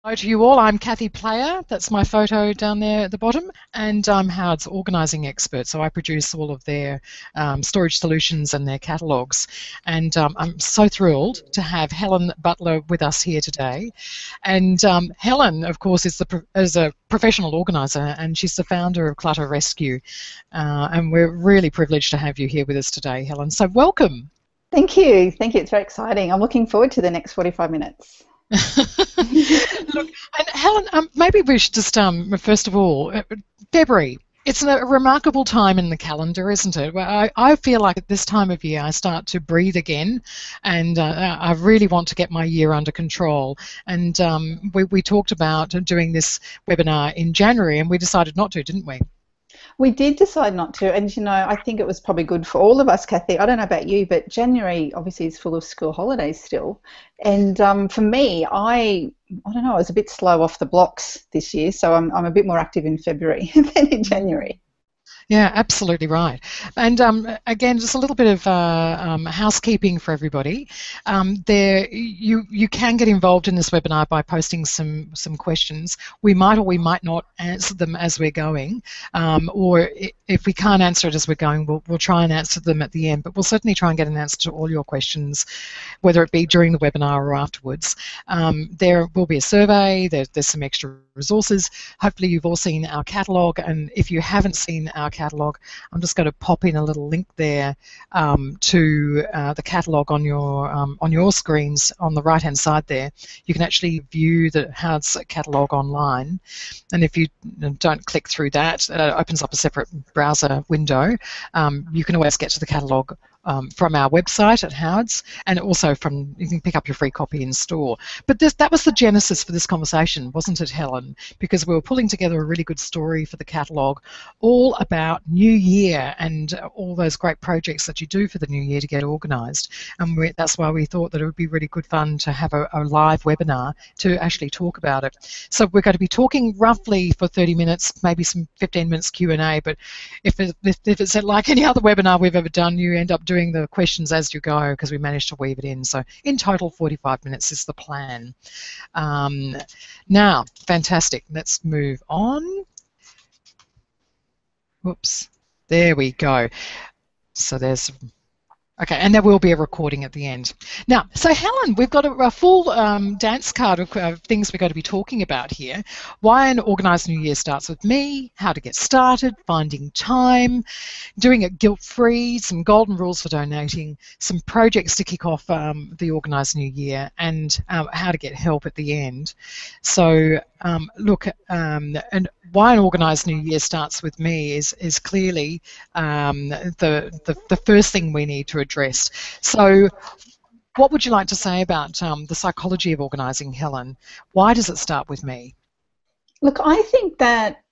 Hello to you all. I'm Cathy Player. That's my photo down there at the bottom. And I'm Howard's organising expert. So I produce all of their storage solutions and their catalogues. And I'm so thrilled to have Helen Butler with us here today. And Helen, of course, is a professional organiser, and she's the founder of Clutter Rescue. And we're really privileged to have you here with us today, Helen. So welcome. Thank you. Thank you. It's very exciting. I'm looking forward to the next 45 minutes. Look, and Helen, maybe we should just, first of all, February. It's a remarkable time in the calendar, isn't it? Well, I feel like at this time of year I start to breathe again, and I really want to get my year under control. And we talked about doing this webinar in January, and we decided not to, didn't we? We did decide not to, and you know, I think it was probably good for all of us, Cathy. I don't know about you, but January obviously is full of school holidays still. And for me, I don't know, I was a bit slow off the blocks this year, so I'm a bit more active in February than in January. Yeah, absolutely right. And again, just a little bit of housekeeping for everybody. You can get involved in this webinar by posting some questions. We might or we might not answer them as we're going, or if we can't answer it as we're going, we'll try and answer them at the end. But we'll certainly try and get an answer to all your questions, whether it be during the webinar or afterwards. There will be a survey. There's some extra resources. Hopefully, you've all seen our catalogue, and if you haven't seen our catalogue, I'm just going to pop in a little link there to the catalogue on your screens on the right hand side there. You can actually view the Howard's catalogue online, and if you don't click through that, it opens up a separate browser window. You can always get to the catalogue from our website at Howard's, and also you can pick up your free copy in store. But that was the genesis for this conversation, wasn't it, Helen? Because we were pulling together a really good story for the catalogue, all about New Year and all those great projects that you do for the New Year to get organised. And that's why we thought that it would be really good fun to have a live webinar to actually talk about it. So we're going to be talking roughly for 30 minutes, maybe some 15 minutes Q&A, but if it's like any other webinar we've ever done, you end up doing the questions as you go, because we managed to weave it in. So in total 45 minutes is the plan. Now, fantastic. Let's move on. Whoops. There we go. So there's... Okay, and there will be a recording at the end. Now, so Helen, we've got a full dance card of things we're going to be talking about here. Why an organised New Year starts with me, how to get started, finding time, doing it guilt-free, some golden rules for donating, some projects to kick off the organised New Year, and how to get help at the end. So, look, and why an organised New Year starts with me is clearly the first thing we need to address. So what would you like to say about the psychology of organising, Helen? Why does it start with me? Look, I think that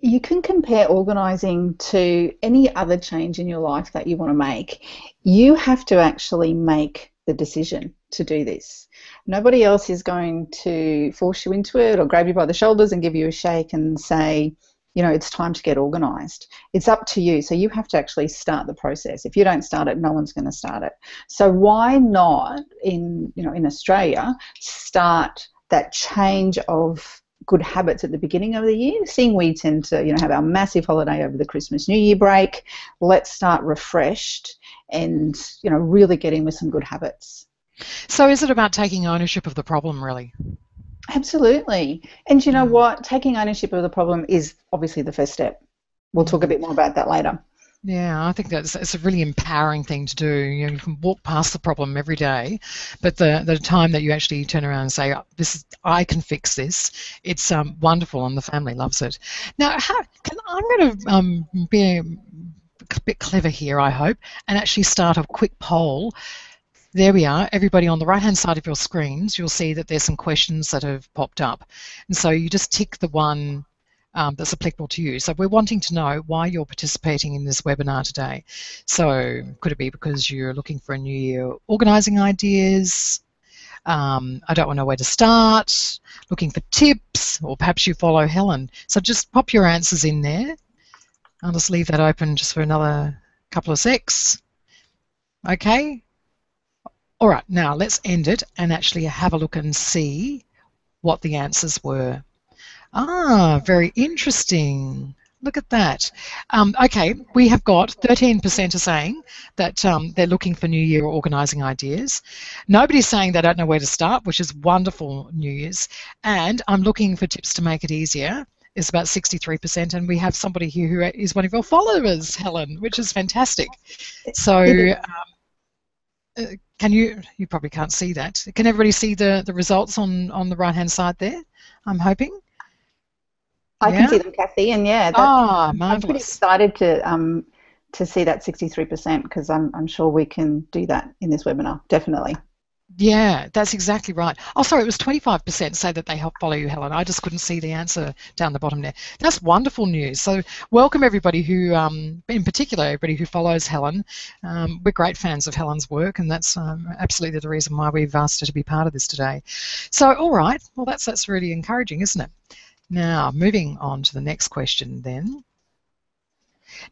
you can compare organising to any other change in your life that you want to make. You have to actually make the decision to do this. Nobody else is going to force you into it or grab you by the shoulders and give you a shake and say, you know, it's time to get organised. It's up to you. So you have to actually start the process. If you don't start it, no one's going to start it. So why not in Australia start that change of good habits at the beginning of the year? Seeing we tend to, have our massive holiday over the Christmas New Year break. Let's start refreshed and, really get in with some good habits. So is it about taking ownership of the problem, really? Absolutely. And you know what? Taking ownership of the problem is obviously the first step. We'll talk a bit more about that later. Yeah, I think it's a really empowering thing to do. You can walk past the problem every day, but the time that you actually turn around and say, I can fix this, it's wonderful, and the family loves it. Now, I'm going to be a bit clever here, I hope, and actually start a quick poll. There we are. Everybody on the right-hand side of your screens, you'll see that there's some questions that have popped up. And so you just tick the one that's applicable to you. So we're wanting to know why you're participating in this webinar today. So could it be because you're looking for a new year organising ideas? I don't know where to start, looking for tips, or perhaps you follow Helen. So just pop your answers in there. I'll just leave that open just for another couple of secs. Okay. All right, now let's end it and actually have a look and see what the answers were. Ah, very interesting. Look at that. Okay, we have got 13% are saying that they're looking for New Year organising ideas. Nobody's saying they don't know where to start, which is wonderful news. And I'm looking for tips to make it easier. Is about 63%, and we have somebody here who is one of your followers, Helen, which is fantastic. So, can you probably can't see that. Can everybody see the results on the right-hand side there? I'm hoping. I can see them, Cathy, and yeah, marvelous. I'm pretty excited to see that 63% because I'm sure we can do that in this webinar, definitely. Yeah, that's exactly right. Oh, sorry, it was 25% say that they help follow you, Helen. I just couldn't see the answer down the bottom there. That's wonderful news. So welcome everybody who, in particular, everybody who follows Helen. We're great fans of Helen's work, and that's absolutely the reason why we've asked her to be part of this today. So, all right, well, that's really encouraging, isn't it? Now, moving on to the next question then.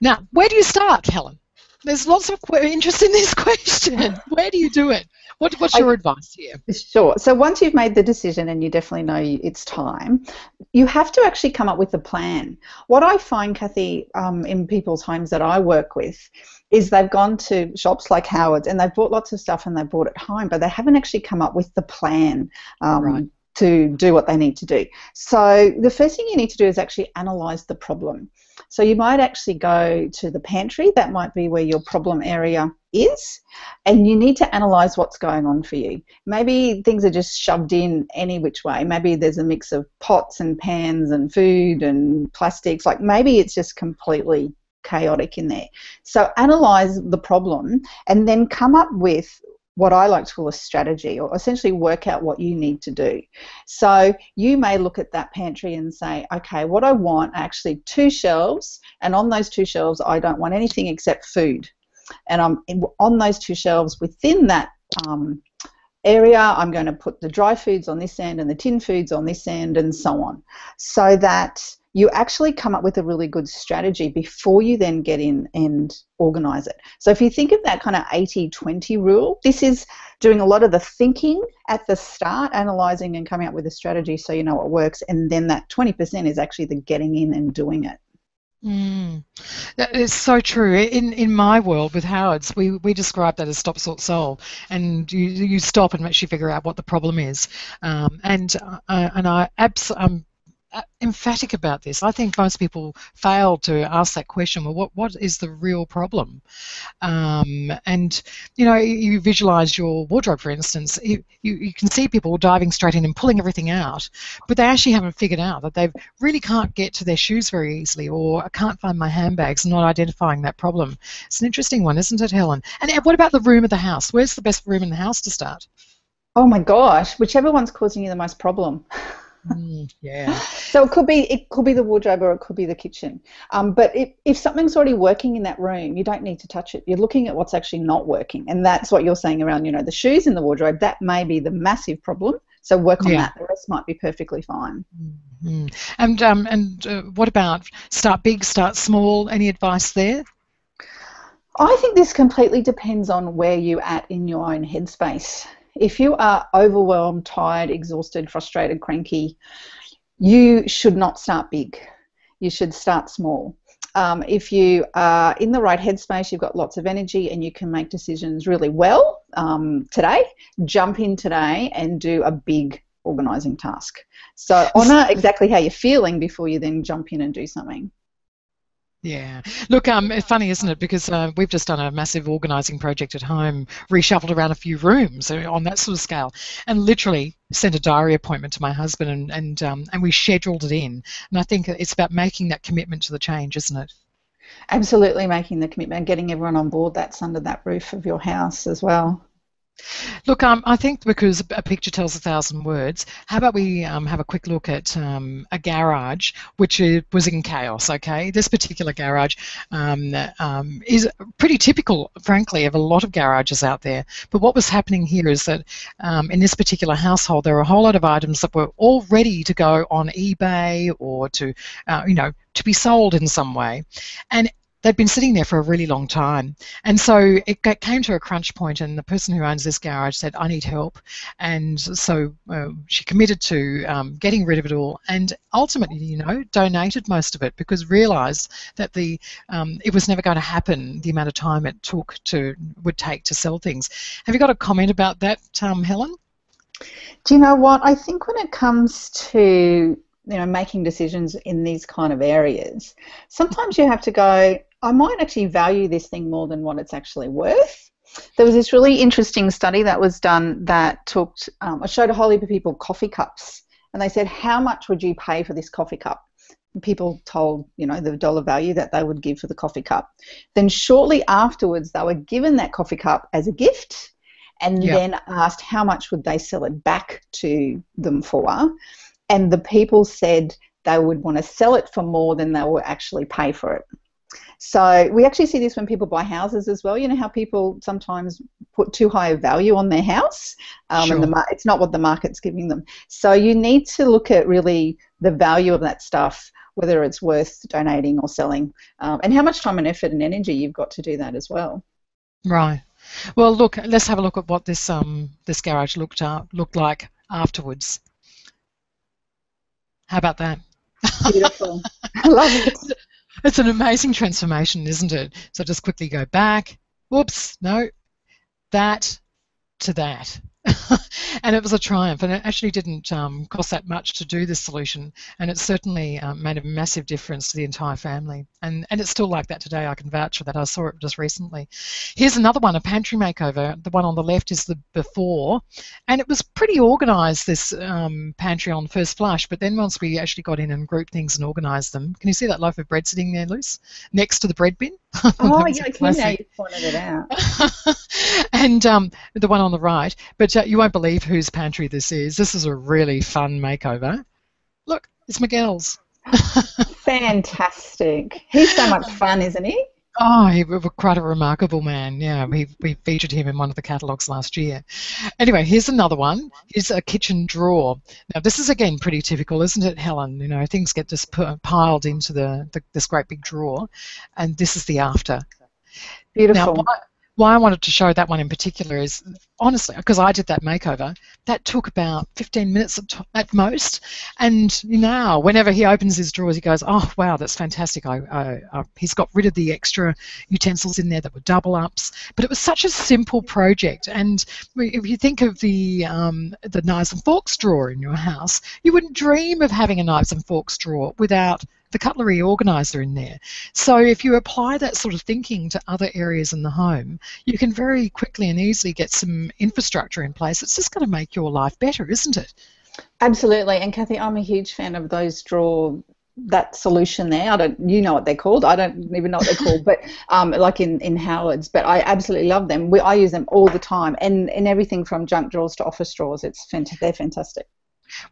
Now, where do you start, Helen? There's lots of interest in this question. Where do you do it? What's your advice here? Sure. So once you've made the decision and you definitely know it's time, you have to actually come up with a plan. What I find, Cathy, in people's homes that I work with is they've gone to shops like Howard's and they've bought lots of stuff and they've brought it home, but they haven't actually come up with the plan. Right. To do what they need to do. So the first thing you need to do is actually analyse the problem. So you might actually go to the pantry, that might be where your problem area is, and you need to analyse what's going on for you. Maybe things are just shoved in any which way. Maybe there's a mix of pots and pans and food and plastics. Like maybe it's just completely chaotic in there. So analyse the problem and then come up with what I like to call a strategy, or essentially work out what you need to do. So you may look at that pantry and say, okay, what I want are actually 2 shelves, and on those 2 shelves I don't want anything except food. And on those 2 shelves within that area, I'm going to put the dry foods on this end and the tin foods on this end and so on, so that you actually come up with a really good strategy before you then get in and organise it. So if you think of that kind of 80-20 rule, this is doing a lot of the thinking at the start, analysing and coming up with a strategy so you know what works, and then that 20% is actually the getting in and doing it. That is so true. In my world with Howard's, we describe that as stop, sort, solve, and you stop and actually figure out what the problem is. I'm emphatic about this. I think most people fail to ask that question. Well, what is the real problem? And you know, you visualize your wardrobe, for instance. You can see people diving straight in and pulling everything out, but they actually haven't figured out that they really can't get to their shoes very easily, or I can't find my handbags, not identifying that problem. It's an interesting one, isn't it, Helen? And what about the room of the house? Where's the best room in the house to start? Oh my gosh, whichever one's causing you the most problem. Yeah. So it could be the wardrobe, or it could be the kitchen. But if something's already working in that room, you don't need to touch it. You're looking at what's actually not working, and that's what you're saying around, you know, the shoes in the wardrobe. That may be the massive problem. So work on that. The rest might be perfectly fine. And what about start big, start small? Any advice there? I think this completely depends on where you're at in your own headspace. If you are overwhelmed, tired, exhausted, frustrated, cranky, you should not start big. You should start small. If you are in the right headspace, you've got lots of energy and you can make decisions really well today, jump in today and do a big organising task. So honour exactly how you're feeling before you then jump in and do something. Yeah. Look, it's funny, isn't it? Because we've just done a massive organising project at home, reshuffled around a few rooms on that sort of scale, and literally sent a diary appointment to my husband, and we scheduled it in. And I think it's about making that commitment to the change, isn't it? Absolutely, making the commitment, getting everyone on board that's under that roof of your house as well. Look, I think because a picture tells 1,000 words, how about we have a quick look at a garage which was in chaos, okay? This particular garage is pretty typical, frankly, of a lot of garages out there. But what was happening here is that in this particular household, there were a whole lot of items that were all ready to go on eBay or to, you know, to be sold in some way. And they'd been sitting there for a really long time. And so it came to a crunch point, and the person who owns this garage said, I need help. And so she committed to getting rid of it all, and ultimately, you know, donated most of it, because realised that it was never going to happen, the amount of time it would take to sell things. Have you got a comment about that, Helen? Do you know what? I think when it comes to, you know, making decisions in these kind of areas, sometimes you have to go, I might actually value this thing more than what it's actually worth. There was this really interesting study that was done that I showed a whole heap of people coffee cups, and they said, how much would you pay for this coffee cup? And people told, you know, the dollar value that they would give for the coffee cup. Then shortly afterwards, they were given that coffee cup as a gift, and then asked how much would they sell it back to them for. And the people said they would want to sell it for more than they would actually pay for it. So we actually see this when people buy houses as well. You know how people sometimes put too high a value on their house, Sure. and it's not what the market's giving them. So you need to look at really the value of that stuff, whether it's worth donating or selling, and how much time and effort and energy you've got to do that as well. Right. Well, look, let's have a look at what this garage looked like afterwards. How about that? Beautiful. I love it. It's an amazing transformation, isn't it? So just quickly go back. Whoops, no, that to that. And it was a triumph, and it actually didn't cost that much to do this solution, and it certainly made a massive difference to the entire family, and it's still like that today. I can vouch for that. I saw it just recently. Here's another one, a pantry makeover. The one on the left is the before, and it was pretty organised, this pantry on first flush, but then once we actually got in and grouped things and organised them, can you see that loaf of bread sitting there loose next to the bread bin? Oh, yeah, I can. Now you pointed it out. And the one on the right, but you won't believe whose pantry this is. This is a really fun makeover. Look, it's Miguel's. Fantastic. He's so much fun, isn't he? Oh, he was quite a remarkable man. Yeah, we featured him in one of the catalogues last year. Anyway, here's another one. Here's a kitchen drawer. Now, this is, again, pretty typical, isn't it, Helen? You know, things get just piled into this great big drawer, and this is the after. Beautiful. Now, why I wanted to show that one in particular is, honestly, because I did that makeover, that took about 15 minutes at most, and now whenever he opens his drawers he goes, oh wow, that's fantastic. He's got rid of the extra utensils in there that were double ups, but it was such a simple project. And if you think of the knives and forks drawer in your house, you wouldn't dream of having a knives and forks drawer without the cutlery organizer in there. So if you apply that sort of thinking to other areas in the home, you can very quickly and easily get some infrastructure in place. It's just going to make your life better, isn't it? Absolutely. And Cathy, I'm a huge fan of that solution there. You know what they're called. I don't even know what they're called, but like in Howard's. But I absolutely love them. I use them all the time, and everything from junk drawers to office drawers. They're fantastic.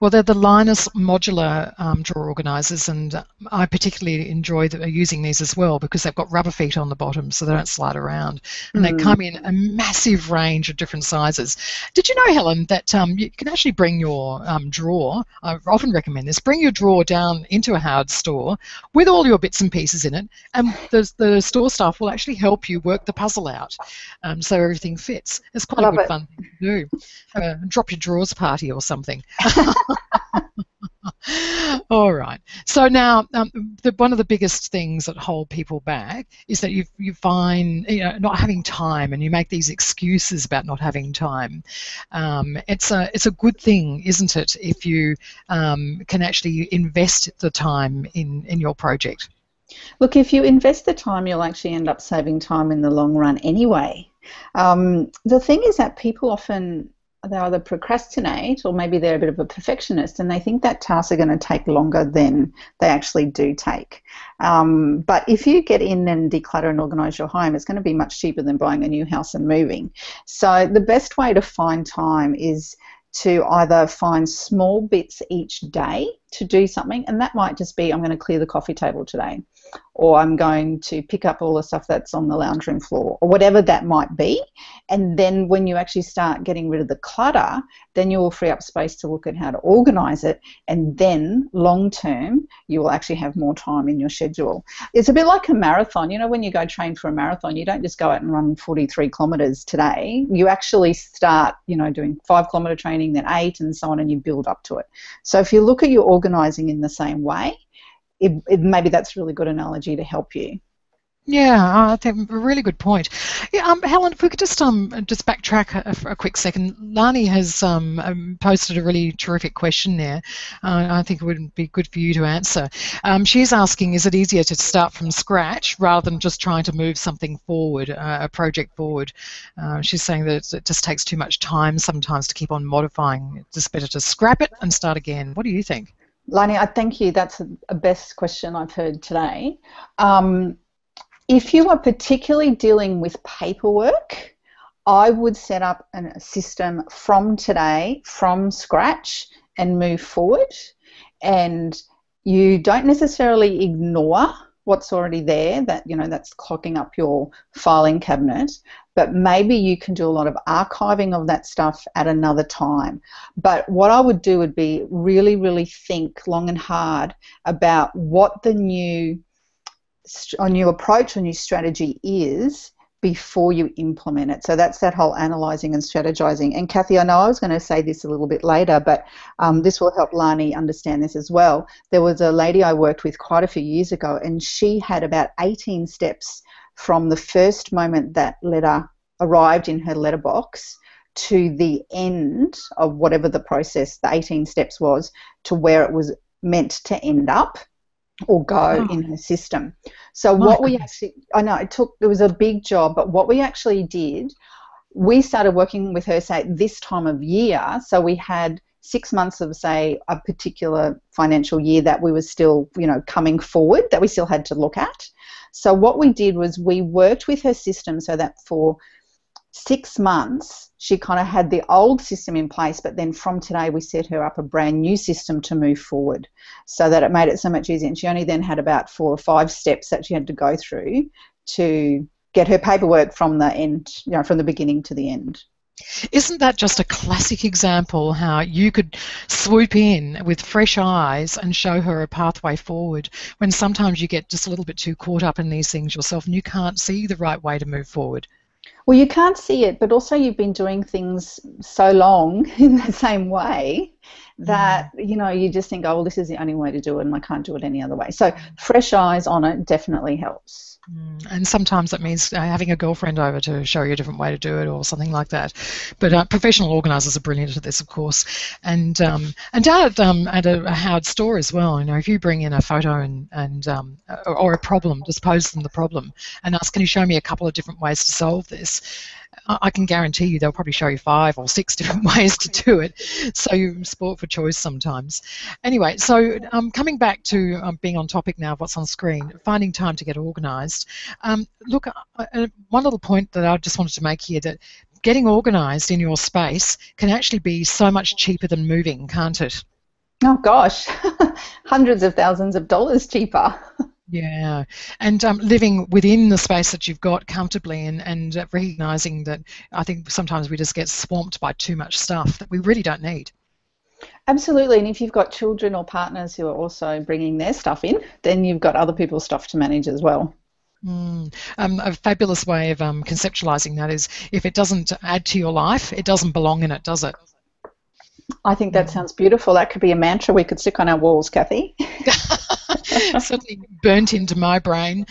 Well, they're the Linus modular drawer organisers, and I particularly enjoy using these as well because they've got rubber feet on the bottom so they don't slide around, and they come in a massive range of different sizes. Did you know, Helen, that you can actually bring your drawer, I often recommend this, bring your drawer down into a Howard store with all your bits and pieces in it, and the store staff will actually help you work the puzzle out so everything fits. It's quite a good fun thing to do. Have a drop your drawers party or something. All right. So now, one of the biggest things that hold people back is that you find not having time, and you make these excuses about not having time. It's a good thing, isn't it, if you can actually invest the time in your project? Look, if you invest the time, you'll actually end up saving time in the long run anyway. The thing is that people often, they either procrastinate or maybe they're a bit of a perfectionist, and they think that tasks are going to take longer than they actually do take. But if you get in and declutter and organise your home, it's going to be much cheaper than buying a new house and moving. So the best way to find time is to either find small bits each day to do something, and that might just be, I'm going to clear the coffee table today. or I'm going to pick up all the stuff that's on the lounge room floor, or whatever that might be. And then when you actually start getting rid of the clutter, then you will free up space to look at how to organise it, and then long term you will actually have more time in your schedule. It's a bit like a marathon. You know, when you go train for a marathon, you don't just go out and run 43 kilometres today. You actually start, you know, doing 5-kilometre training, then 8, and so on, and you build up to it. So if you look at your organising in the same way, maybe that's a really good analogy to help you. Yeah, I think a really good point. Yeah, Helen, if we could just backtrack a quick second. Lani has posted a really terrific question there. I think it would be good for you to answer. She's asking, is it easier to start from scratch rather than just trying to move something forward, a project forward? She's saying that it just takes too much time sometimes to keep on modifying. It's just better to scrap it and start again. What do you think? Lani, I thank you. That's the best question I've heard today. If you are particularly dealing with paperwork, I would set up a system from today, from scratch, and move forward. And you don't necessarily ignore what's already there, that, you know, that's clogging up your filing cabinet, but maybe you can do a lot of archiving of that stuff at another time. But what I would do would be really, really think long and hard about what the new approach or new strategy is before you implement it. So that's that whole analysing and strategizing. And Cathy, I know I was going to say this a little bit later, but this will help Lani understand this as well. There was a lady I worked with quite a few years ago, and she had about 18 steps from the first moment that letter arrived in her letterbox to the end of whatever the process, the 18 steps was, to where it was meant to end up or go in her system. So what we actually, I know it was a big job, but what we actually did, we started working with her, say, this time of year. So we had 6 months of, say, a particular financial year that we were still, you know, coming forward, that we still had to look at. So what we did was we worked with her system so that for 6 months she kind of had the old system in place, but then from today we set her up a brand new system to move forward, so that it made it so much easier. And she only then had about 4 or 5 steps that she had to go through to get her paperwork from the end, you know, from the beginning to the end. Isn't that just a classic example how you could swoop in with fresh eyes and show her a pathway forward, when sometimes you get just a little bit too caught up in these things yourself and you can't see the right way to move forward? Well, you can't see it, but also you've been doing things so long in the same way that, you know, you just think, oh, well, this is the only way to do it and I can't do it any other way. So fresh eyes on it definitely helps. And sometimes that means having a girlfriend over to show you a different way to do it or something like that. But professional organisers are brilliant at this, of course. And down at a Howard store as well, you know, if you bring in a photo or a problem, just pose them the problem and ask, can you show me a couple of different ways to solve this? I can guarantee you they'll probably show you 5 or 6 different ways to do it. So you sport for choice sometimes. Anyway, so coming back to being on topic now of what's on screen, finding time to get organised. Look, one little point that I just wanted to make here, that getting organised in your space can actually be so much cheaper than moving, can't it? Oh gosh, hundreds of thousands of dollars cheaper. Yeah, and living within the space that you've got comfortably, and recognising that I think sometimes we just get swamped by too much stuff that we really don't need. Absolutely, and if you've got children or partners who are also bringing their stuff in, then you've got other people's stuff to manage as well. A fabulous way of conceptualising that is, if it doesn't add to your life, it doesn't belong in it, does it? I think that sounds beautiful. That could be a mantra we could stick on our walls, Cathy. Certainly burnt into my brain.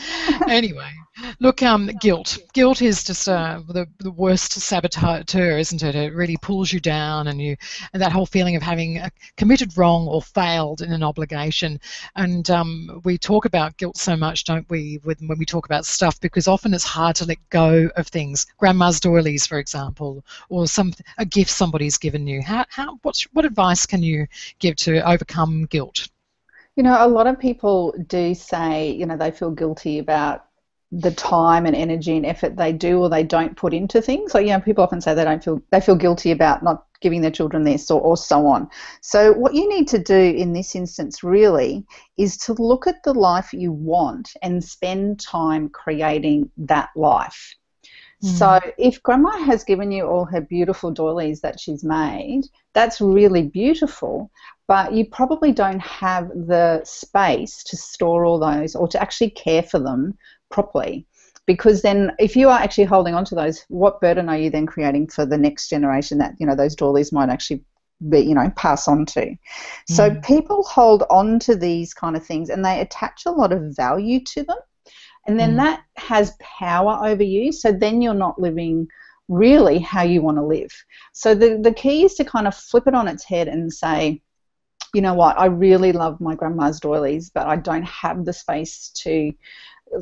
Anyway, look, guilt. Guilt is just the worst saboteur, isn't it? It really pulls you down, and that whole feeling of having committed wrong or failed in an obligation. And we talk about guilt so much, don't we, when we talk about stuff, because often it's hard to let go of things. Grandma's doilies, for example, or a gift somebody's given you. What advice can you give to overcome guilt? You know, a lot of people do say, you know, they feel guilty about the time and energy and effort they do or they don't put into things. So, people often say they feel guilty about not giving their children this or so on. So what you need to do in this instance really is to look at the life you want and spend time creating that life. So if Grandma has given you all her beautiful doilies that she's made, that's really beautiful, but you probably don't have the space to store all those or to actually care for them properly. Because then if you are actually holding on to those, what burden are you then creating for the next generation that, those doilies might actually be, pass on to? So people hold on to these kind of things and they attach a lot of value to them. And then that has power over you. So then you're not living really how you want to live. So the key is to kind of flip it on its head and say, you know what, I really love my grandma's doilies, but I don't have the space to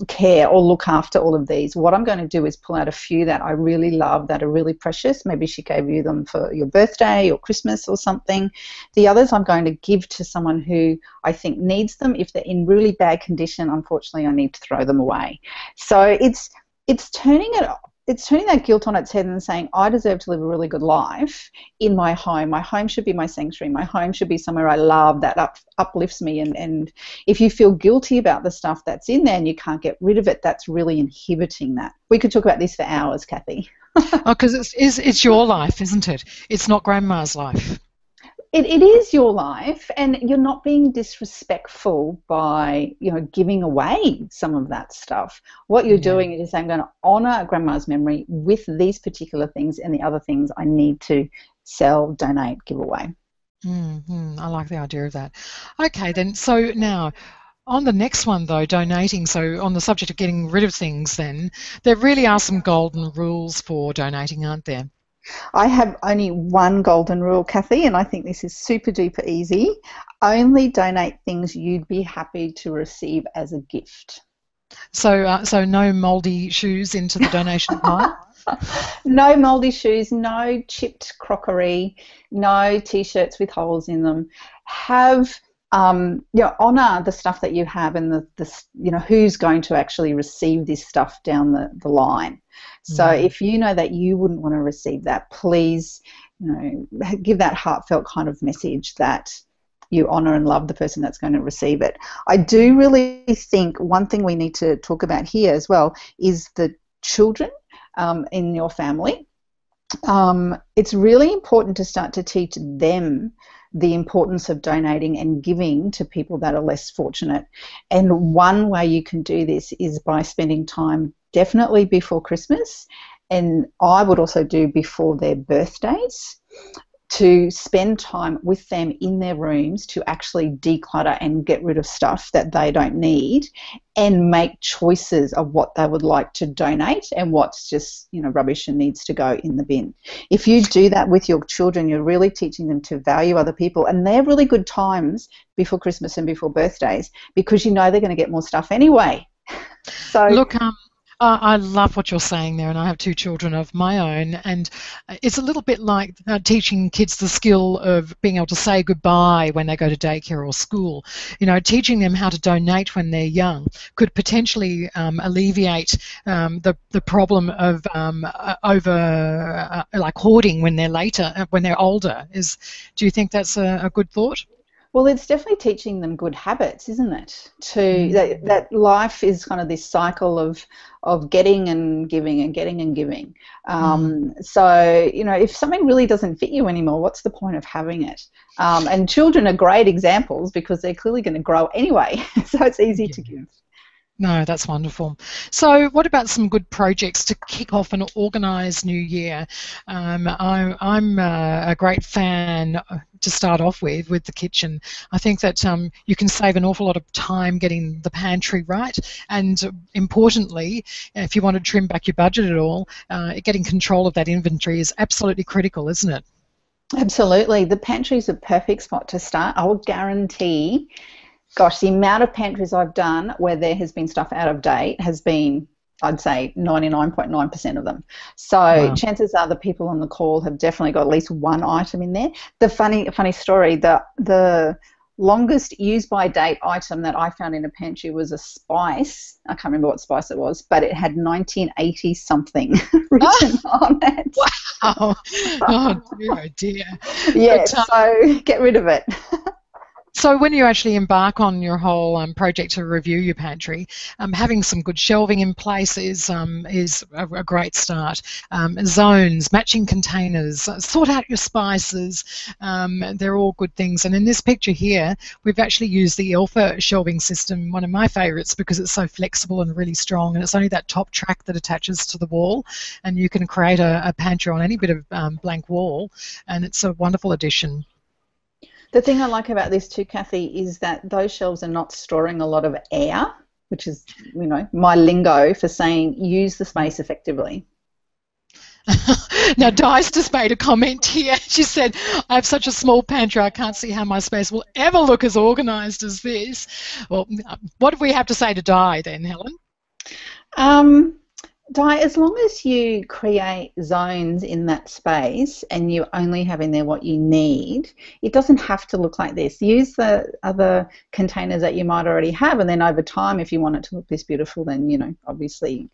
care or look after all of these. What I'm going to do is pull out a few that I really love, that are really precious. Maybe she gave you them for your birthday or Christmas or something. The others I'm going to give to someone who I think needs them. If they're in really bad condition, unfortunately, I need to throw them away. So it's turning that guilt on its head and saying, I deserve to live a really good life in my home. My home should be my sanctuary. My home should be somewhere I love, that uplifts me. And if you feel guilty about the stuff that's in there and you can't get rid of it, that's really inhibiting that. We could talk about this for hours, Cathy. Because it's your life, isn't it? It's not Grandma's life. It is your life, and you're not being disrespectful by, giving away some of that stuff. What you're doing is saying, I'm going to honour Grandma's memory with these particular things, and the other things I need to sell, donate, give away. I like the idea of that. Okay, then, so now, on the next one, though, donating, so on the subject of getting rid of things then, there really are some golden rules for donating, aren't there? I have only one golden rule, Cathy, and I think this is super duper easy. Only donate things you'd be happy to receive as a gift. So no mouldy shoes into the donation pile? No mouldy shoes, no chipped crockery, no T-shirts with holes in them. Have honour the stuff that you have and the who's going to actually receive this stuff down the line. So if you know that you wouldn't want to receive that, please, give that heartfelt kind of message that you honour and love the person that's going to receive it. I do really think one thing we need to talk about here as well is the children in your family. It's really important to start to teach them the importance of donating and giving to people that are less fortunate. And one way you can do this is by spending time definitely before Christmas, and I would also do before their birthdays, to spend time with them in their rooms to actually declutter and get rid of stuff that they don't need and make choices of what they would like to donate and what's just, rubbish and needs to go in the bin. If you do that with your children, you're really teaching them to value other people, and they're really good times before Christmas and before birthdays because they're going to get more stuff anyway. So look, I love what you're saying there, and I have two children of my own, and it's a little bit like teaching kids the skill of being able to say goodbye when they go to daycare or school. Teaching them how to donate when they're young could potentially alleviate the problem of like hoarding when they're older. Do you think that's a good thought? Well, it's definitely teaching them good habits, isn't it? That life is kind of this cycle of getting and giving and getting and giving. So, if something really doesn't fit you anymore, what's the point of having it? And children are great examples because they're clearly going to grow anyway, so it's easy to give. No, that's wonderful. So what about some good projects to kick off an organised new year? I'm a great fan to start off with the kitchen. I think that you can save an awful lot of time getting the pantry right, and importantly, if you want to trim back your budget at all, getting control of that inventory is absolutely critical, isn't it? Absolutely. The pantry is a perfect spot to start. I will guarantee, gosh, the amount of pantries I've done where there has been stuff out of date has been, I'd say, 99.9% of them. So wow. Chances are the people on the call have definitely got at least one item in there. The funny story, the longest use by date item that I found in a pantry was a spice. I can't remember what spice it was, but it had 1980 something written on it. Wow. Oh dear, oh dear. Yeah, But, so get rid of it. so when you actually embark on your whole project to review your pantry, having some good shelving in place is a great start. Zones, matching containers, sort out your spices. They're all good things. And in this picture here, we've actually used the Alpha shelving system, one of my favourites, because it's so flexible and really strong. And it's only that top track that attaches to the wall, and you can create a pantry on any bit of blank wall, and it's a wonderful addition. The thing I like about this too, Cathy, is that those shelves are not storing a lot of air, which is, you know, my lingo for saying use the space effectively. Now, Di's just made a comment here. She said, I have such a small pantry, I can't see how my space will ever look as organised as this. Well, what do we have to say to Di then, Helen? Di, as long as you create zones in that space and you only have in there what you need, it doesn't have to look like this. Use the other containers that you might already have, and then over time, if you want it to look this beautiful, then, you know, obviously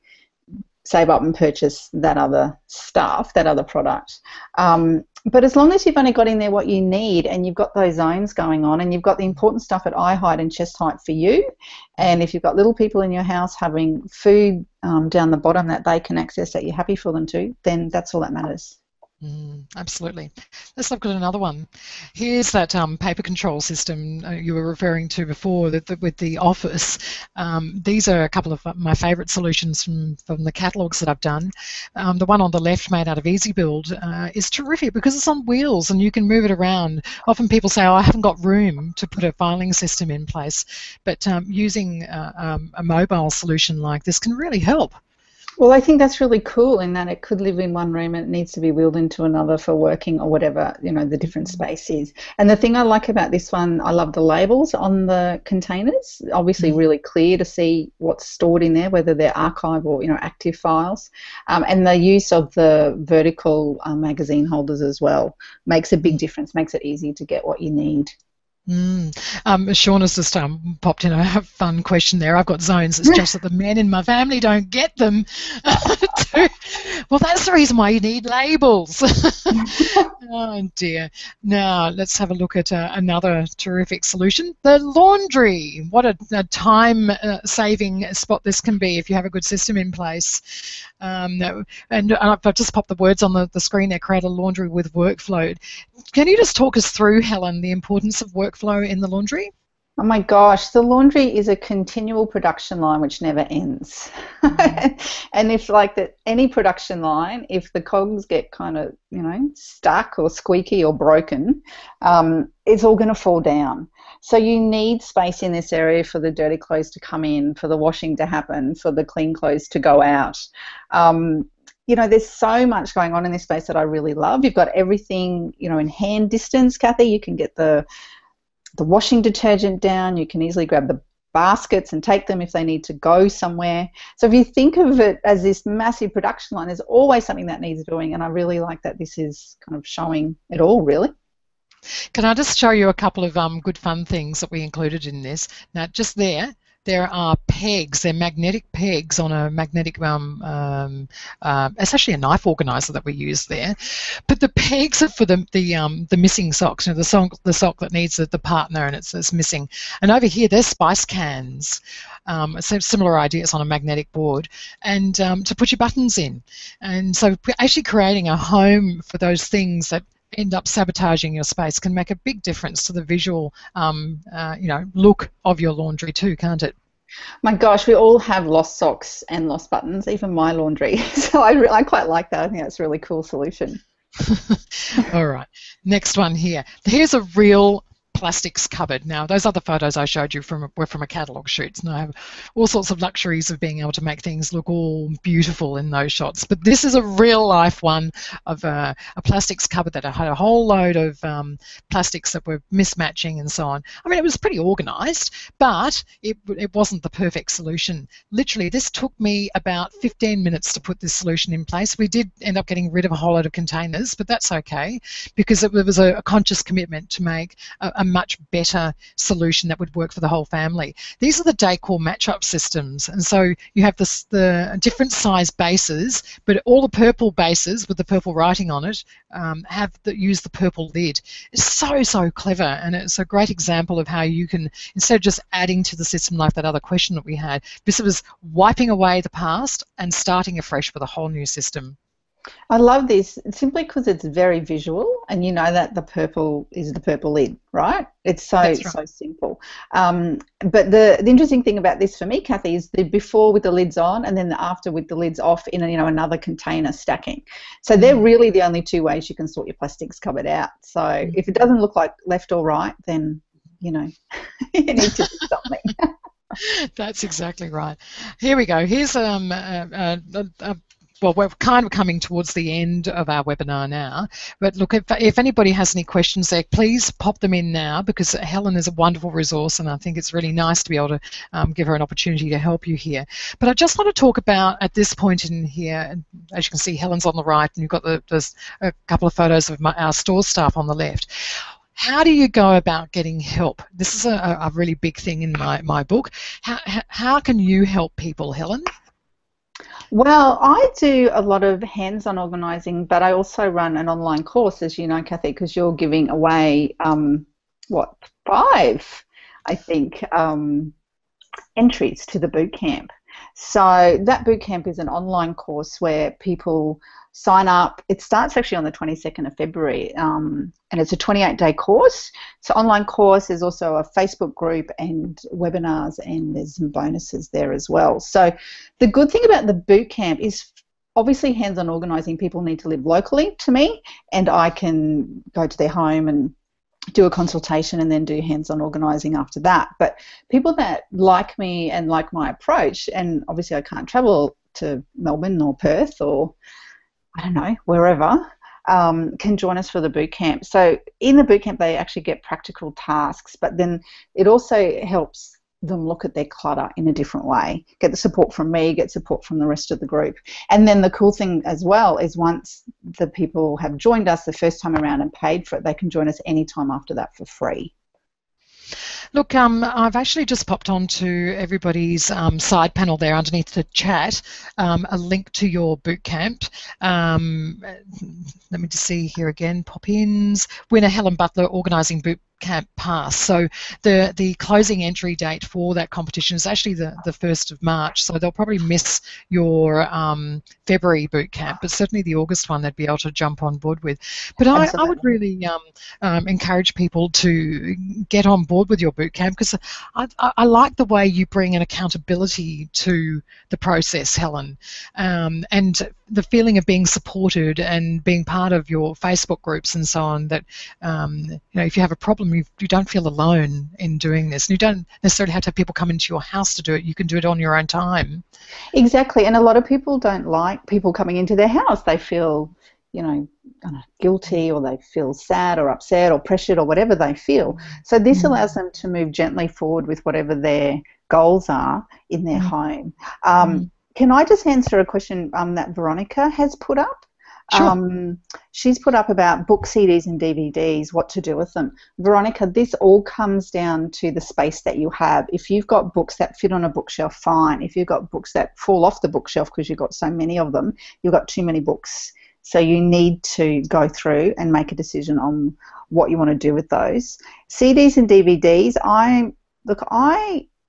save up and purchase that other stuff, that other product. But as long as you've only got in there what you need and you've got those zones going on and you've got the important stuff at eye height and chest height for you, and if you've got little people in your house having food down the bottom that they can access that you're happy for them to, then that's all that matters. Absolutely. Let's look at another one. Here's that paper control system you were referring to before with the office. These are a couple of my favourite solutions from the catalogues that I've done. The one on the left, made out of Easy Build, is terrific because it's on wheels and you can move it around. Often people say, oh, I haven't got room to put a filing system in place, but using a mobile solution like this can really help. Well, I think that's really cool in that it could live in one room and it needs to be wheeled into another for working or whatever, you know, the different space is. And the thing I like about this one, I love the labels on the containers, obviously really clear to see what's stored in there, whether they're archive or, you know, active files. And the use of the vertical magazine holders as well makes a big difference, makes it easy to get what you need. Sean has just popped in a fun question there. I've got zones. It's just that the men in my family don't get them. Well, that's the reason why you need labels. Oh, dear. Now, let's have a look at another terrific solution. The laundry. What a time-saving spot this can be if you have a good system in place. And I've just popped the words on the screen there, create a laundry with workflow. Can you just talk us through, Helen, the importance of workflow in the laundry? Oh my gosh, the laundry is a continual production line which never ends. And if any production line, if the cogs get kind of, you know, stuck or squeaky or broken, it's all going to fall down. So you need space in this area for the dirty clothes to come in, for the washing to happen, for the clean clothes to go out. You know, there's so much going on in this space that I really love. You've got everything, you know, in hand distance, Cathy. You can get the washing detergent down. You can easily grab the baskets and take them if they need to go somewhere. So if you think of it as this massive production line, there's always something that needs doing, and I really like that this is kind of showing it all, really. Can I just show you a couple of good fun things that we included in this? Now, just there are pegs. They're magnetic pegs on a magnetic, it's actually a knife organizer that we use there. But the pegs are for the missing socks, you know, the sock that needs the partner and it's missing. And over here, there's spice cans. So similar ideas on a magnetic board, and to put your buttons in. And so actually creating a home for those things that end up sabotaging your space can make a big difference to the visual, you know, look of your laundry too, can't it? My gosh, we all have lost socks and lost buttons, even my laundry. So I quite like that. I think that's a really cool solution. All right, next one here. Here's a real plastics cupboard. Now, those other photos I showed you were from a catalogue shoot, and I have all sorts of luxuries of being able to make things look all beautiful in those shots. But this is a real life one of a plastics cupboard that had a whole load of plastics that were mismatching and so on. I mean, it was pretty organised, but it wasn't the perfect solution. Literally, this took me about 15 minutes to put this solution in place. We did end up getting rid of a whole load of containers, but that's okay because it was a conscious commitment to make a much better solution that would work for the whole family. These are the decor match-up systems, and so you have the different size bases, but all the purple bases with the purple writing on it use the purple lid. It's so clever, and it's a great example of how you can, instead of just adding to the system like that other question that we had, this was wiping away the past and starting afresh with a whole new system. I love this simply because it's very visual, and you know that the purple is the purple lid, right? It's so simple. But the interesting thing about this for me, Cathy, is the before with the lids on and then the after with the lids off in another container stacking. So they're really the only two ways you can sort your plastics cupboard out. So if it doesn't look like left or right, then you need to do something. That's exactly right. Here we go. Here's well, we're kind of coming towards the end of our webinar now, but look, if anybody has any questions there, please pop them in now, because Helen is a wonderful resource, and I think it's really nice to be able to give her an opportunity to help you here. But I just want to talk about, at this point in here, and as you can see, Helen's on the right, and you've got there's a couple of photos of our store staff on the left. How do you go about getting help? This is a really big thing in my book. How can you help people, Helen? Well, I do a lot of hands-on organising, but I also run an online course, as you know, Cathy, because you're giving away, 5, I think, entries to the boot camp. So that boot camp is an online course where people sign up. It starts actually on the 22nd of February, and it's a 28-day course. It's an online course. There's also a Facebook group and webinars, and there's some bonuses there as well. So the good thing about the boot camp is obviously hands-on organising. People need to live locally to me, and I can go to their home and do a consultation and then do hands-on organising after that. But people that like me and like my approach, and obviously I can't travel to Melbourne or Perth or I don't know, wherever, can join us for the boot camp. So in the boot camp, they actually get practical tasks, but then it also helps them look at their clutter in a different way, get the support from me, get support from the rest of the group. And then the cool thing as well is once the people have joined us the first time around and paid for it, they can join us anytime after that for free. Look, I've actually just popped onto everybody's side panel there underneath the chat, a link to your boot camp. Let me just see here again, pop-ins. Winner Helen Butler organising boot camp pass. So the closing entry date for that competition is actually the 1st of March, so they'll probably miss your February boot camp, but certainly the August one they'd be able to jump on board with. But I would really encourage people to get on board with your boot camp, because I like the way you bring an accountability to the process, Helen, and the feeling of being supported and being part of your Facebook groups and so on, that if you have a problem, you don't feel alone in doing this. And you don't necessarily have to have people come into your house to do it. You can do it on your own time. Exactly, and a lot of people don't like people coming into their house. They feel, guilty, or they feel sad or upset or pressured or whatever they feel. So this allows them to move gently forward with whatever their goals are in their home. Can I just answer a question that Veronica has put up? Sure. She's put up about book CDs and DVDs, what to do with them. Veronica, this all comes down to the space that you have. If you've got books that fit on a bookshelf, fine. If you've got books that fall off the bookshelf because you've got so many of them, you've got too many books. So you need to go through and make a decision on what you want to do with those. CDs and DVDs, I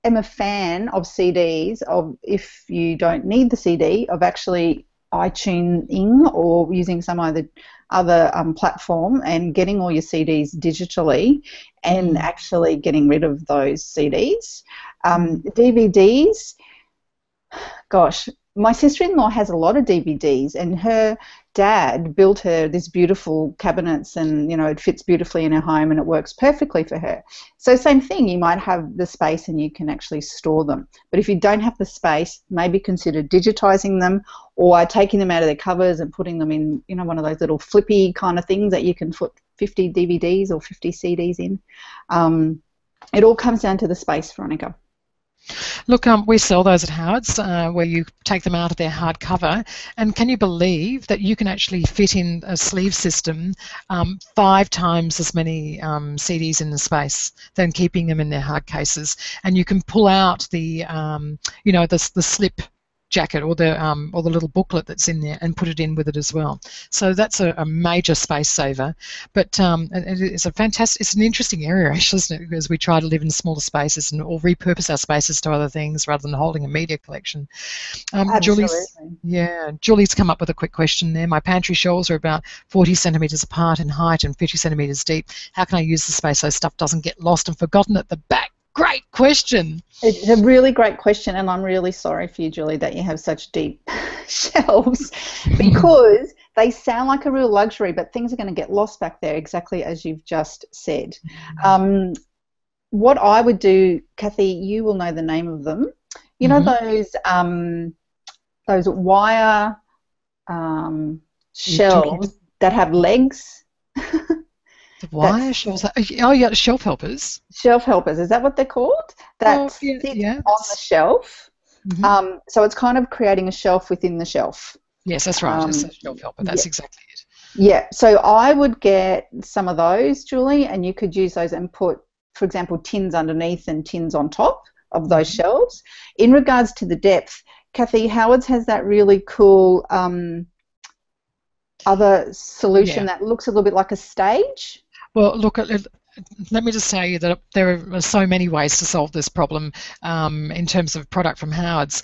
am a fan of CDs, of if you don't need the CD, of actually iTuning or using some other platform and getting all your CDs digitally and actually getting rid of those CDs. DVDs, gosh, my sister-in-law has a lot of DVDs, and her dad built her this beautiful cabinets, and it fits beautifully in her home and it works perfectly for her. So same thing, you might have the space and you can actually store them. But if you don't have the space, maybe consider digitizing them or taking them out of their covers and putting them in one of those little flippy kind of things that you can put 50 DVDs or 50 CDs in. It all comes down to the space, Veronica. Look, we sell those at Howard's, where you take them out of their hard cover, and can you believe that you can actually fit in a sleeve system 5 times as many CDs in the space than keeping them in their hard cases, and you can pull out the, the slip jacket or the little booklet that's in there and put it in with it as well. So that's a major space saver. But it's it's an interesting area actually, isn't it? Because we try to live in smaller spaces or repurpose our spaces to other things rather than holding a media collection. Julie's come up with a quick question there. My pantry shelves are about 40 centimetres apart in height and 50 centimetres deep. How can I use the space so stuff doesn't get lost and forgotten at the back? Great question. It's a really great question, and I'm really sorry for you, Julie, that you have such deep shelves, because they sound like a real luxury, but things are going to get lost back there, exactly as you've just said. What I would do, Cathy, you will know the name of them. You know those wire shelves that have legs? Wire shelves? Oh, yeah, shelf helpers. Shelf helpers, is that what they're called? That sit on the shelf. So it's kind of creating a shelf within the shelf. Yes, that's right. It's a shelf helper. That's exactly it. Yeah, so I would get some of those, Julie, and you could use those and put, for example, tins underneath and tins on top of those shelves. In regards to the depth, Cathy, Howard's has that really cool other solution that looks a little bit like a stage. Well, look, let me just say that there are so many ways to solve this problem in terms of product from Howard's.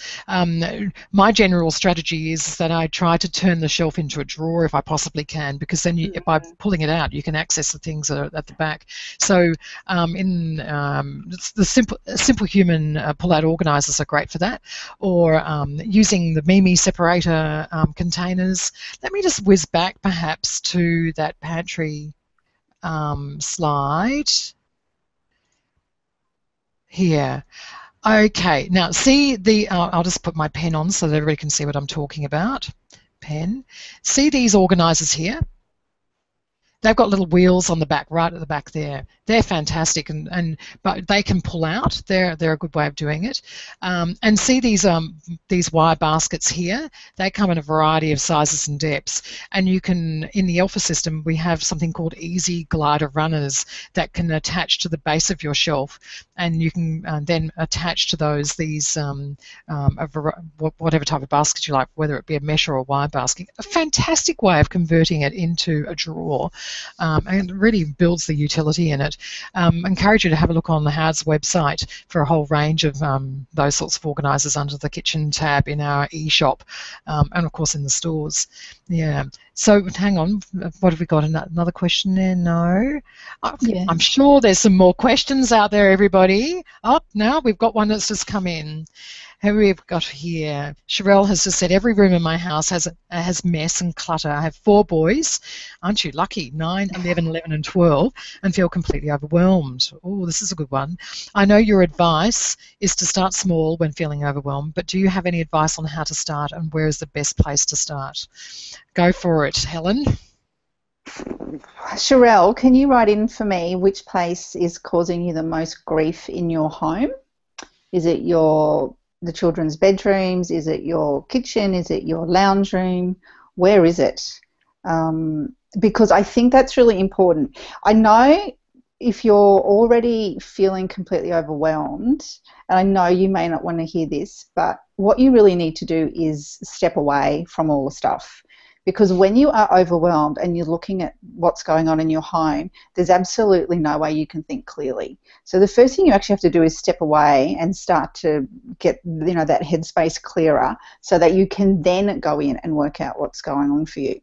My general strategy is that I try to turn the shelf into a drawer if I possibly can, because then by pulling it out, you can access the things that are at the back. So the simple human pull-out organisers are great for that, or using the Mimi separator containers. Let me just whiz back perhaps to that pantry slide here. Okay, now see I'll just put my pen on so that everybody can see what I'm talking about. Pen. See these organisers here? They've got little wheels on the back, right at the back there. They're fantastic, but they can pull out. They're a good way of doing it. And see these wire baskets here? They come in a variety of sizes and depths. And you can, in the Alpha system, we have something called easy glider runners that can attach to the base of your shelf, and you can then attach to those whatever type of basket you like, whether it be a mesh or a wire basket. A fantastic way of converting it into a drawer. And it really builds the utility in it. I encourage you to have a look on the Howard's website for a whole range of those sorts of organisers under the kitchen tab in our e-shop, and of course in the stores. Yeah. So hang on, what have we got? Another question there? No. I'm sure there's some more questions out there, everybody. Oh, now we've got one that's just come in. Who we've got here? Sherelle has just said, every room in my house has mess and clutter. I have 4 boys. Aren't you lucky? 9, 11, 11 and 12, and feel completely overwhelmed. Oh, this is a good one. I know your advice is to start small when feeling overwhelmed, but do you have any advice on how to start and where is the best place to start? Go for it, Helen. Sherelle, can you write in for me which place is causing you the most grief in your home? Is it the children's bedrooms? Is it your kitchen? Is it your lounge room? Where is it? Because I think that's really important. I know if you're already feeling completely overwhelmed, and I know you may not want to hear this, but what you really need to do is step away from all the stuff. Because when you are overwhelmed and you're looking at what's going on in your home, there's absolutely no way you can think clearly. So the first thing you actually have to do is step away and start to get that headspace clearer so that you can then go in and work out what's going on for you.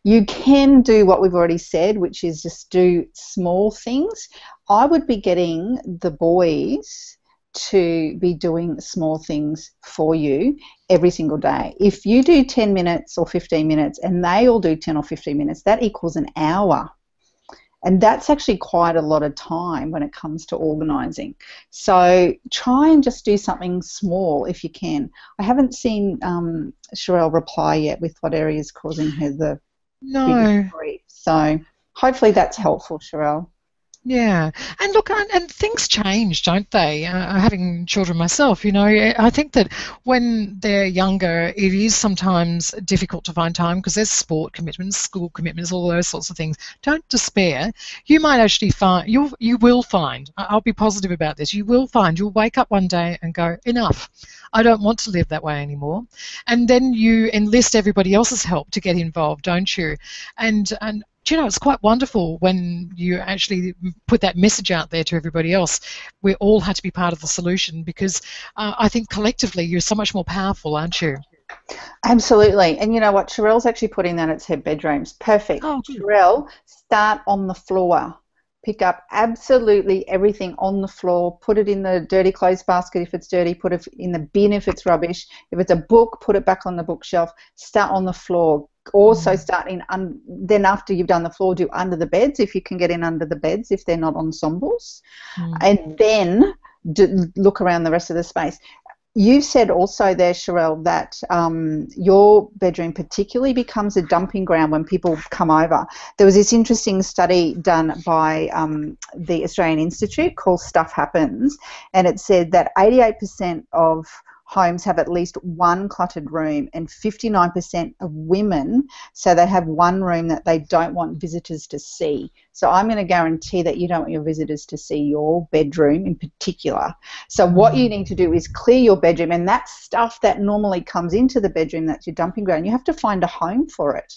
You can do what we've already said, which is just do small things. I would be getting the boys to be doing small things for you every single day. If you do 10 minutes or 15 minutes and they all do 10 or 15 minutes, that equals an hour. And that's actually quite a lot of time when it comes to organising. So try and just do something small if you can. I haven't seen Sherelle reply yet with what area is causing her the biggest grief. So hopefully that's helpful, Sherelle. Yeah, and look, and things change, don't they? Having children myself, I think that when they're younger, it is sometimes difficult to find time because there's sport commitments, school commitments, all those sorts of things. Don't despair. You might actually find you will find. I'll be positive about this. You will find you'll wake up one day and go, enough. I don't want to live that way anymore. And then you enlist everybody else's help to get involved, don't you? And it's quite wonderful when you actually put that message out there to everybody else. We all had to be part of the solution because I think collectively you're so much more powerful, aren't you? Absolutely. And you know what? Sherelle's actually putting that as her bedrooms. Perfect. Oh, good. Sherelle, start on the floor. Pick up absolutely everything on the floor. Put it in the dirty clothes basket if it's dirty. Put it in the bin if it's rubbish. If it's a book, put it back on the bookshelf. Start on the floor. Also start in, then after you've done the floor, do under the beds if you can get in under the beds if they're not ensembles. And then look around the rest of the space. You said also there, Sherelle, that your bedroom particularly becomes a dumping ground when people come over. There was this interesting study done by the Australian Institute called Stuff Happens, and it said that 88% of homes have at least one cluttered room, and 59% of women say they have one room that they don't want visitors to see. So I'm going to guarantee that you don't want your visitors to see your bedroom in particular. So what you need to do is clear your bedroom, and that stuff that normally comes into the bedroom, that's your dumping ground, you have to find a home for it.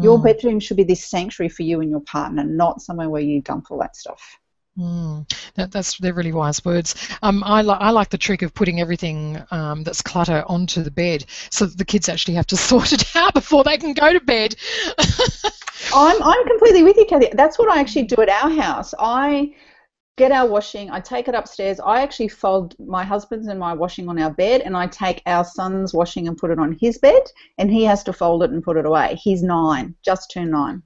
Your bedroom should be this sanctuary for you and your partner, not somewhere where you dump all that stuff. They're really wise words. I like the trick of putting everything that's clutter onto the bed so that the kids actually have to sort it out before they can go to bed. I'm completely with you, Cathy. That's what I actually do at our house. I get our washing, I take it upstairs. I actually fold my husband's and my washing on our bed, and I take our son's washing and put it on his bed, and he has to fold it and put it away. He's 9, just turned 9.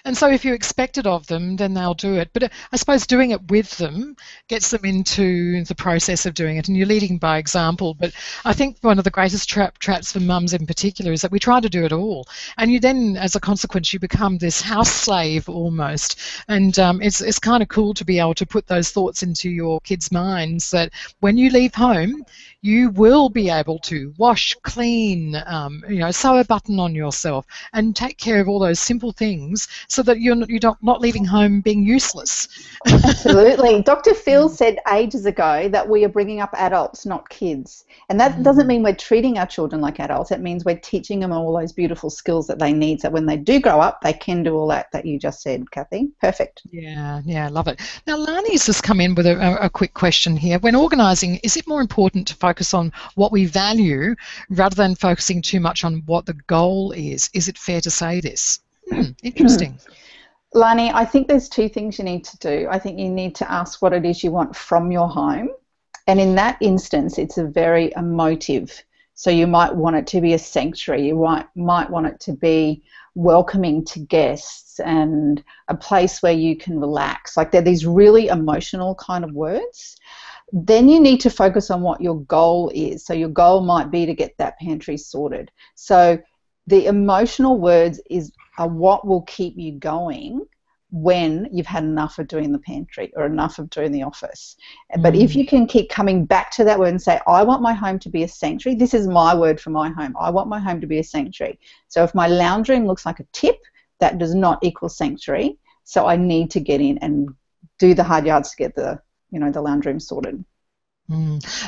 And so if you expect it of them, then they'll do it. But I suppose doing it with them gets them into the process of doing it, and you're leading by example. But I think one of the greatest traps for mums in particular is that we try to do it all. And you then, as a consequence, you become this house slave almost. And it's kind of cool to be able to put those thoughts into your kids' minds that when you leave home, you will be able to wash, clean, sew a button on yourself and take care of all those simple things so that you're not leaving home being useless. Absolutely. Dr. Phil said ages ago that we are bringing up adults, not kids. And that doesn't mean we're treating our children like adults. It means we're teaching them all those beautiful skills that they need so when they do grow up, they can do all that you just said, Cathy. Perfect. Yeah, love it. Now, Lani's just come in with a quick question here. When organising, is it more important to focus on what we value rather than focusing too much on what the goal is? Is it fair to say this? Interesting. Lani, I think there's 2 things you need to do. I think you need to ask what it is you want from your home. And in that instance, it's a very emotive. So you might want it to be a sanctuary. You might want it to be welcoming to guests and a place where you can relax. Like they're these really emotional kind of words. Then you need to focus on what your goal is. So your goal might be to get that pantry sorted. So the emotional words are what will keep you going when you've had enough of doing the pantry or enough of doing the office. But if you can keep coming back to that word and say, I want my home to be a sanctuary. This is my word for my home. I want my home to be a sanctuary. So if my lounge room looks like a tip, that does not equal sanctuary. So I need to get in and do the hard yards to get the lounge room sorted.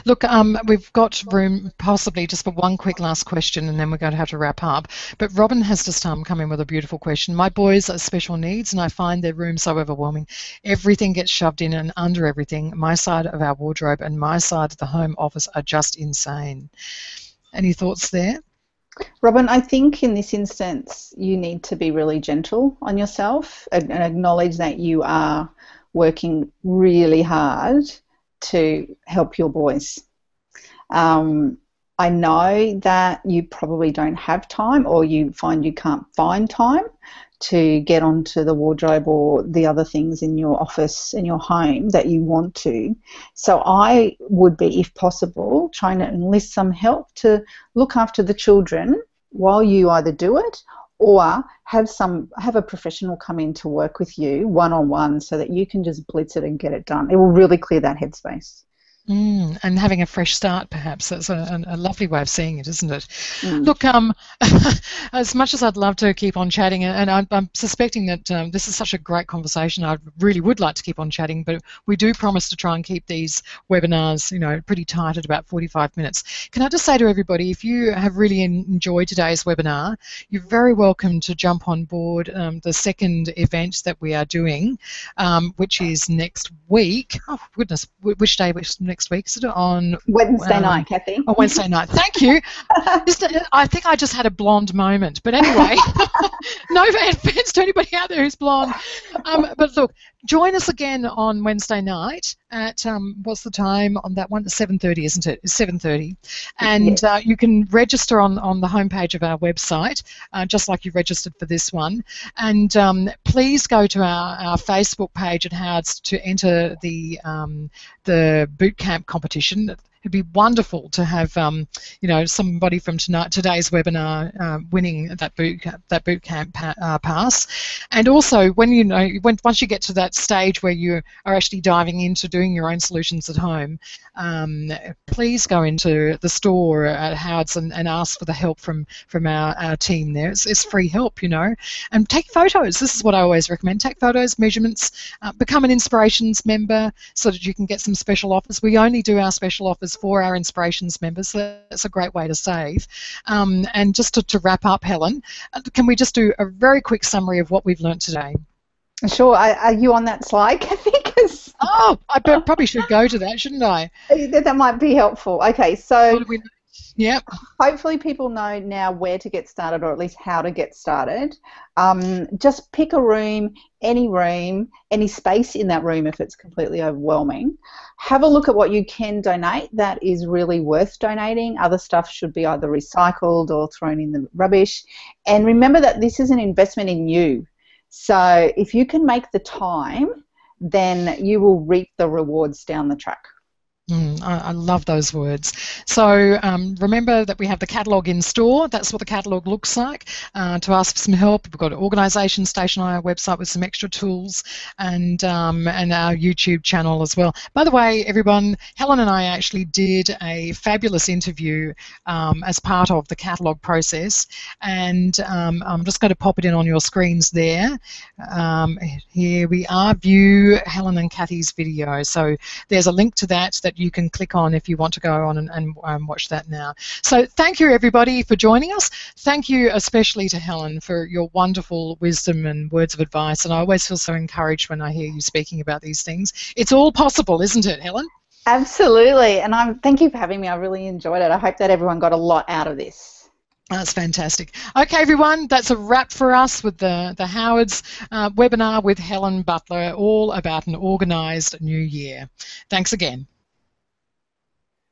Look, we've got room possibly just for one quick last question and then we're going to have to wrap up. But Robin has just come in with a beautiful question. My boys are special needs and I find their room so overwhelming. Everything gets shoved in and under everything. My side of our wardrobe and my side of the home office are just insane. Any thoughts there? Robin, I think in this instance you need to be really gentle on yourself and acknowledge that you are working really hard to help your boys. I know that you probably don't have time or you find you can't find time to get onto the wardrobe or the other things in your office, in your home that you want to. So I would be, if possible, trying to enlist some help to look after the children while you either do it or have a professional come in to work with you one-on-one so that you can just blitz it and get it done. It will really clear that headspace. And having a fresh start, perhaps. That's a lovely way of seeing it, isn't it? Mm. Look, as much as I'd love to keep on chatting, and I'm suspecting that this is such a great conversation, I really would like to keep on chatting, but we do promise to try and keep these webinars, pretty tight at about 45 minutes. Can I just say to everybody, if you have really enjoyed today's webinar, you're very welcome to jump on board the second event that we are doing, which is next week. Oh, goodness, which day? Next week? Is it on Wednesday night, Cathy? Oh, Wednesday night. Thank you. I think I just had a blonde moment. But anyway, no offense to anybody out there who's blonde. But look, join us again on Wednesday night at, what's the time on that one? 7:30, isn't it? It's 7:30. And yes. You can register on the homepage of our website, just like you registered for this one. And please go to our Facebook page at Howard's to enter the bootcamp competition. It'd be wonderful to have, somebody from today's webinar winning that bootcamp pass. And also, once you get to that stage where you are actually diving into doing your own solutions at home, please go into the store at Howard's and ask for the help from our team there. It's free help, and take photos. This is what I always recommend. Take photos, measurements, become an Inspirations member so that you can get some special offers. We only do our special offers for our Inspirations members, so that's a great way to save. And just to wrap up, Helen, can we just do a very quick summary of what we've learnt today? Sure. Are you on that slide, Cathy? Oh, I probably should go to that, shouldn't I? That might be helpful. Okay, so yep. Hopefully people know now where to get started, or at least how to get started. Just pick a room, any space in that room if it's completely overwhelming. Have a look at what you can donate that is really worth donating. Other stuff should be either recycled or thrown in the rubbish. And remember that this is an investment in you. So if you can make the time, then you will reap the rewards down the track. I love those words. So remember that we have the catalogue in store. That's what the catalogue looks like. To ask for some help, we've got an organisation station on our website with some extra tools, and our YouTube channel as well. By the way, everyone, Helen and I actually did a fabulous interview as part of the catalogue process, and I'm just going to pop it in on your screens there. Here we are, view Helen and Cathy's video. So there's a link to that you can click on if you want to go on and watch that now. So thank you everybody for joining us. Thank you especially to Helen for your wonderful wisdom and words of advice, and I always feel so encouraged when I hear you speaking about these things. It's all possible, isn't it, Helen? Absolutely, and thank you for having me. I really enjoyed it. I hope that everyone got a lot out of this. That's fantastic. Okay, everyone, that's a wrap for us with the Howard's webinar with Helen Butler, all about an organised new year. Thanks again.